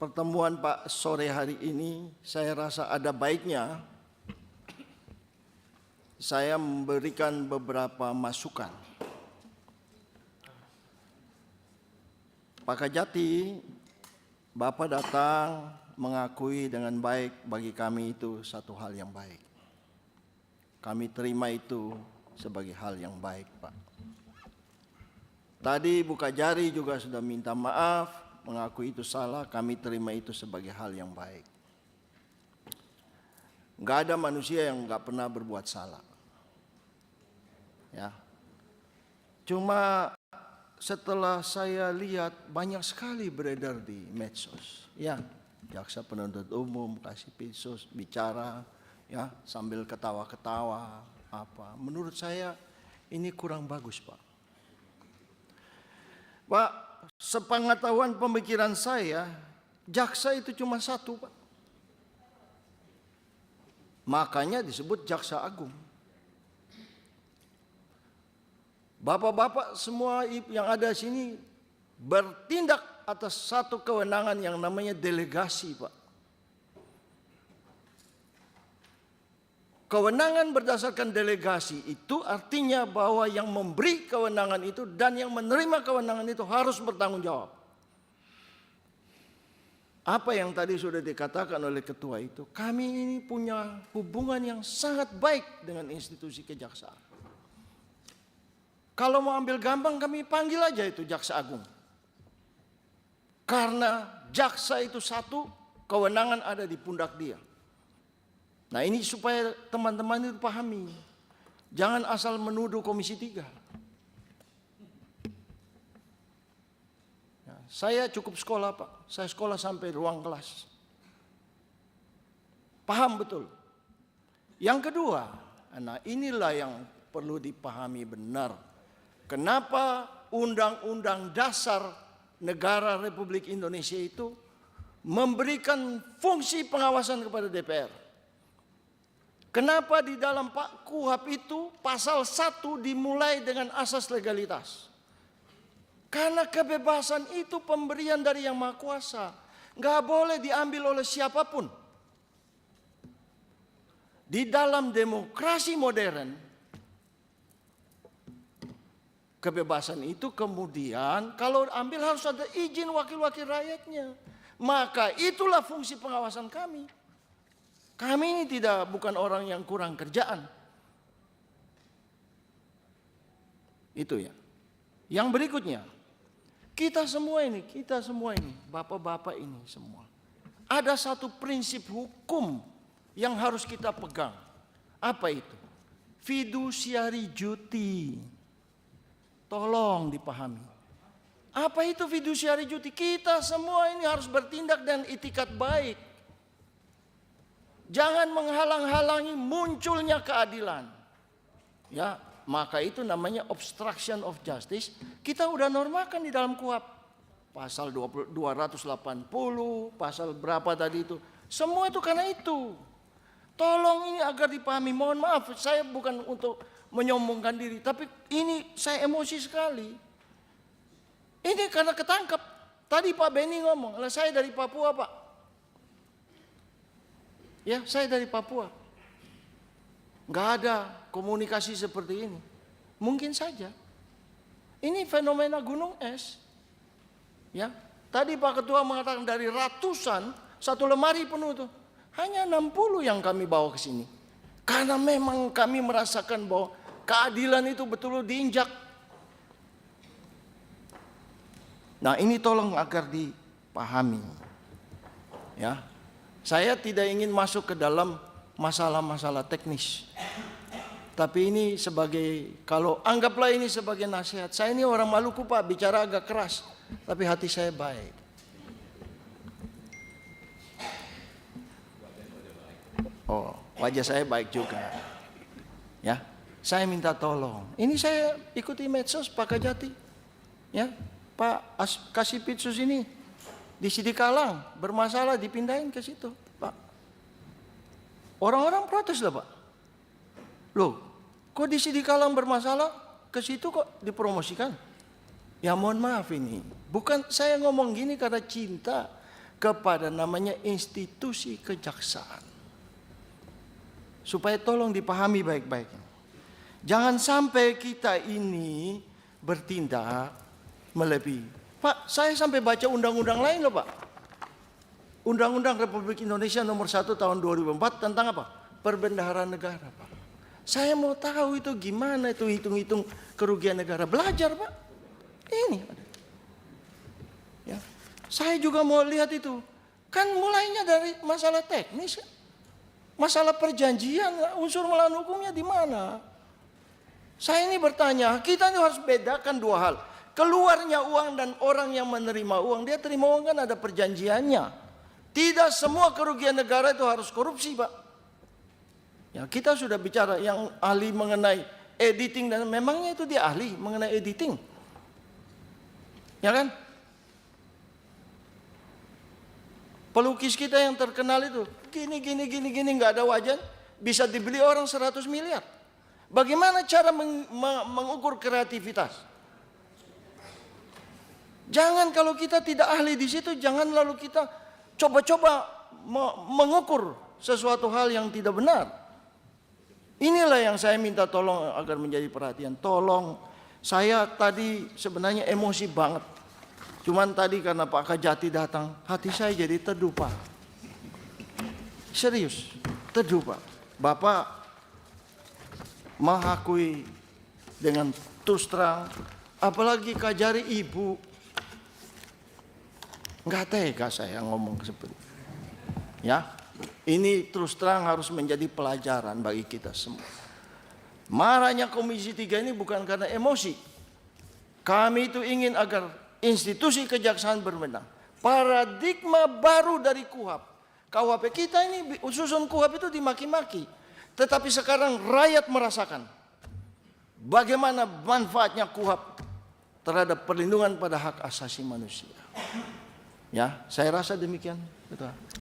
pertemuan Pak sore hari ini, saya rasa ada baiknya saya memberikan beberapa masukan. Pak Kajati, Bapak datang mengakui dengan baik, bagi kami itu satu hal yang baik. Kami terima itu sebagai hal yang baik, Pak. Tadi Bu Kajari juga sudah minta maaf, mengakui itu salah, kami terima itu sebagai hal yang baik. Enggak ada manusia yang enggak pernah berbuat salah. Ya. Cuma setelah saya lihat banyak sekali beredar di medsos, ya, jaksa penuntut umum kasih pinsus bicara, ya, sambil ketawa-ketawa, apa. Menurut saya ini kurang bagus, Pak. Pak, sepengetahuan pemikiran saya, jaksa itu cuma satu, Pak. Makanya disebut jaksa agung. Bapak-bapak semua yang ada sini bertindak atas satu kewenangan yang namanya delegasi, Pak. Kewenangan berdasarkan delegasi itu artinya bahwa yang memberi kewenangan itu dan yang menerima kewenangan itu harus bertanggung jawab. Apa yang tadi sudah dikatakan oleh ketua itu, kami ini punya hubungan yang sangat baik dengan institusi kejaksaan. Kalau mau ambil gampang, kami panggil aja itu jaksa agung. Karena jaksa itu satu, kewenangan ada di pundak dia. Nah, ini supaya teman-teman itu pahami. Jangan asal menuduh Komisi 3. Ya, saya cukup sekolah, Pak. Saya sekolah sampai ruang kelas. Paham betul. Yang kedua, nah inilah yang perlu dipahami benar. Kenapa Undang-Undang Dasar Negara Republik Indonesia itu memberikan fungsi pengawasan kepada DPR? Kenapa di dalam Pak KUHP itu pasal 1 dimulai dengan asas legalitas? Karena kebebasan itu pemberian dari Yang Maha Kuasa, nggak boleh diambil oleh siapapun. Di dalam demokrasi modern, kebebasan itu kemudian kalau ambil harus ada izin wakil-wakil rakyatnya. Maka itulah fungsi pengawasan kami. Kami ini bukan orang yang kurang kerjaan. Itu ya. Yang berikutnya, kita semua ini, bapak-bapak ini semua, ada satu prinsip hukum yang harus kita pegang. Apa itu? Fiduciary duty. Tolong dipahami. Apa itu fiduciary duty? Kita semua ini harus bertindak dengan itikat baik. Jangan menghalang-halangi munculnya keadilan. Ya, maka itu namanya obstruction of justice. Kita udah normakan di dalam KUHP. Pasal 280, pasal berapa tadi itu. Semua itu karena itu. Tolong ini agar dipahami. Mohon maaf, saya bukan untuk menyombongkan diri, tapi ini saya emosi sekali. Ini karena ketangkap. Tadi Pak Beni ngomong, saya dari Papua, Pak. Ya, saya dari Papua. Nggak ada komunikasi seperti ini. Mungkin saja. Ini fenomena gunung es. Ya, tadi Pak Ketua mengatakan dari ratusan, satu lemari penuh tuh. Hanya 60 yang kami bawa ke sini. Karena memang kami merasakan bahwa keadilan itu betul-betul diinjak. Nah, ini tolong agar dipahami. Ya. Saya tidak ingin masuk ke dalam masalah-masalah teknis. Tapi ini kalau anggaplah ini sebagai nasihat. Saya ini orang Maluku, Pak, bicara agak keras, tapi hati saya baik. Oh, wajah saya baik juga. Ya. Saya minta tolong. Ini saya ikuti medsos Pak Kajati. Ya, Pak kasih pinsus ini di Sidikalang bermasalah dipindahin ke situ, Pak. Orang-orang protes lah, Pak. Loh, kok di Sidikalang bermasalah ke situ kok dipromosikan? Ya mohon maaf ini. Bukan saya ngomong gini karena cinta. kepada namanya institusi kejaksaan. Supaya tolong dipahami baik-baik. Jangan sampai kita ini bertindak melebihi. Pak, saya sampai baca undang-undang lain loh Pak. Undang-undang Republik Indonesia nomor 1 tahun 2004 tentang apa? Perbendaharaan negara Pak. Saya mau tahu itu gimana itu hitung-hitung kerugian negara. Belajar Pak. Ini ada. Ya. Saya juga mau lihat itu. Kan mulainya dari masalah teknis. Masalah perjanjian, unsur melawan hukumnya di mana? Saya ini bertanya, kita ini harus bedakan dua hal. Keluarnya uang dan orang yang menerima uang. Dia terima uang kan ada perjanjiannya. Tidak semua kerugian negara itu harus korupsi Pak. Ya, kita sudah bicara yang ahli mengenai editing dan memangnya itu dia ahli mengenai editing. Ya kan? Pelukis kita yang terkenal itu gini nggak ada wajah bisa dibeli orang 100 miliar. Bagaimana cara mengukur kreativitas? Jangan kalau kita tidak ahli di situ, jangan lalu kita coba-coba mengukur sesuatu hal yang tidak benar. Inilah yang saya minta tolong agar menjadi perhatian. Tolong, saya tadi sebenarnya emosi banget. Cuman tadi karena Pak Kajati datang, hati saya jadi teduh Pak. Serius, teduh Pak. Bapak mengakui dengan terus terang, apalagi Kajari ibu. Enggak tega saya ngomong seperti itu. Ya, ini terus terang harus menjadi pelajaran bagi kita semua. Marahnya Komisi 3 ini bukan karena emosi. Kami itu ingin agar institusi kejaksaan berwenang. Paradigma baru dari KUHP kita ini, susun KUHP itu dimaki-maki. Tetapi sekarang rakyat merasakan bagaimana manfaatnya KUHP terhadap perlindungan pada hak asasi manusia. Ya, saya rasa demikian. Betul.